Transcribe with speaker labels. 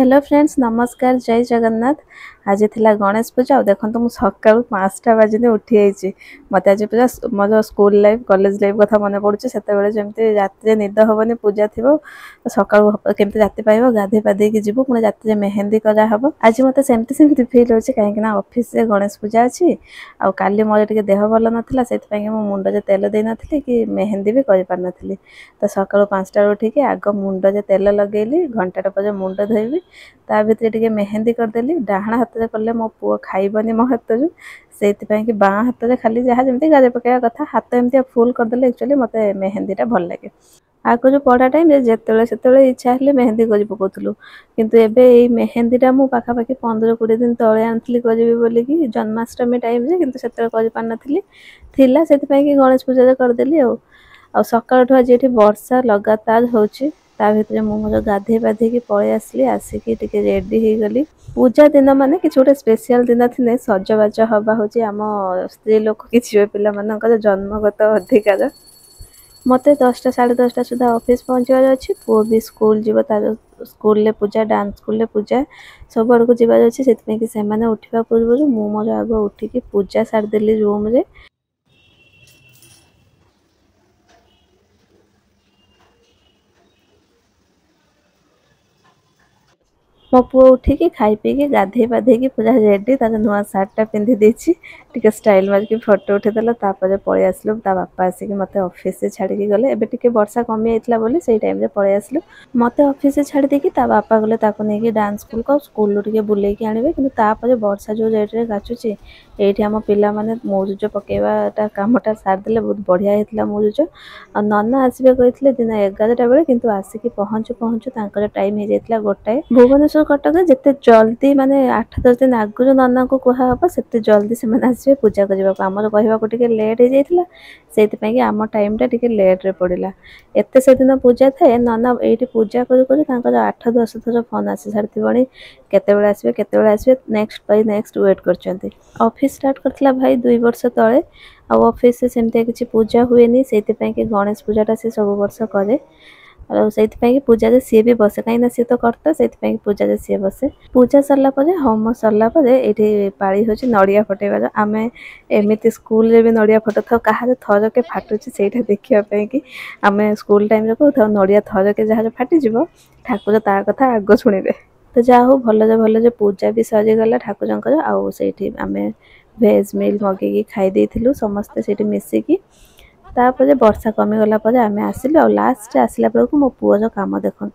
Speaker 1: Hello friends नमस्कार जय जगन्नाथ। आज थिला गणेश पूजा और देखो तो सका 5टा बाजी उठी आई मत आज पूजा मोर स्कूल लाइफ कॉलेज लाइफ कथा मन पड़ुचे से जमी रात निद हेनी पूजा थी सका केमती राति पाइब गाधे पाधे की जीव पुणी रात मेहंदी कराहब। आज मत सेमती सेमती फिल हो कहीं ऑफिस से गणेश पूजा अच्छी आउ काली मोर टे देह भल नाला से मो मुंड तेल दे नी कि मेहंदी भी कर पार नी तो सका 5टा उठिक आग मुंड तेल लगेली घंटा पर मुंड धोबी ता भितर टे मेहंदी करदेली डाण हाथ कले मो पु खाइबनी मो हाथ से बाँ हाथ में खाली जहाँ जमी गाजे पकड़ा कथा हाथ एमती फुल करदे एक्चुअली मत मेहंदीटा भल लगे। आगे जो पढ़ा टाइम जिते इच्छा हेल्ले मेहंदी कर पकाउलु किंतु एबे ये मेहंदीटा मु पाखापाखि 15-20 दिन तले आनी करी बोलिकी जन्माष्टमी टाइम किंतु से पार नी से गणेश पूजा करदेली आ सकाल आज ये वर्षा लगातार होची ता भितर मुझे गाधे पाधे पलि आसली आसिकी टिके रेडी हो गली। पूजा दिन माने कि गोटे स्पेशल दिन थी सजबाज हवा हूँ आम स्त्री लोक कि झील पिला मानकर जन्मगत अधिकार। मत 10टा 10:30 सुधा ऑफिस पहुँचार अच्छी पुओ भी स्कूल जीव तार स्कूल पूजा डांस स्कूल पूजा सब आड़ को जीवार अच्छी से उठा पूर्व मु मोर आग उठिकी पूजा सारिदेली रूम रे। मो पु उठिकी खाई पीकी गाधे पाधे पूरा रेडी तार नुआ सार्टा पिंधि देछि टिके स्टाइल मारिकी फोटो उठेदेला तापर पळि आसलु ता बापा आसिकी मते ऑफिस से छाड़ी गले एबे टिके वर्षा कमी आइतला बोली सेई टाइम रे पळि आसलु मते ऑफिस से छाड़ी देकी ता बापा गले ताको नेकी डांस स्कूल को स्कूल लो टिके बुलेकी आनिबे किंतु तापर वर्षा जो रेट रे गाचुची एठी हम पिला माने मुरुज पकेबाटा कामटा सार देले बहुत बढ़िया हेतला मुरुज आ नन्ना आसीबे कहितले दिन 11टा बेले किंतु आसिकी पहुंचु पहुंचु तांकर टाइम हे जेतला गोटाए भुवनेश्वर कटक जिते जल्दी माने 8-10 दिन आगु नन्ना को कह से जल्दी से आसवे पूजा करने को आमर कहवाक लेट हो जाता से आम टाइम टा टिके लेट रे पड़ा एत से दिन पूजा थाए नन्ना ये पूजा कर 8-10 थर फोन आसी सारी केतबेले आसवे नेक्स्ट बाय नेक्स्ट वेट कर ऑफिस स्टार्ट करथिला भाई 2 वर्ष तले ऑफिस से सेमती किसी पूजा हुए से गणेश पूजाटा से सब वर्ष करे से पूजा सी भी बसे कहीं सी तो करता से पूजा सी बसे पूजा सरला होम सरला ये पाड़ी हूँ नड़िया फटेबार आम एमती स्कूल रे भी नड़िया फटो था कहा थरके फाटुची से देखापी कि आम स्कूल टाइम कहू नड़िया थरके जहाँ फाटिज ठाकुर ता कथा आग शुणे तो जहा हो भल पूजा भी सरीगला ठाकुर आउ से आम भेज मिल मगे खाई देलु समस्ते से मिसिकी तापर वर्षा कमीगला आम आसिलु लास्ट आसला बेलू मो पुओर काम देखु।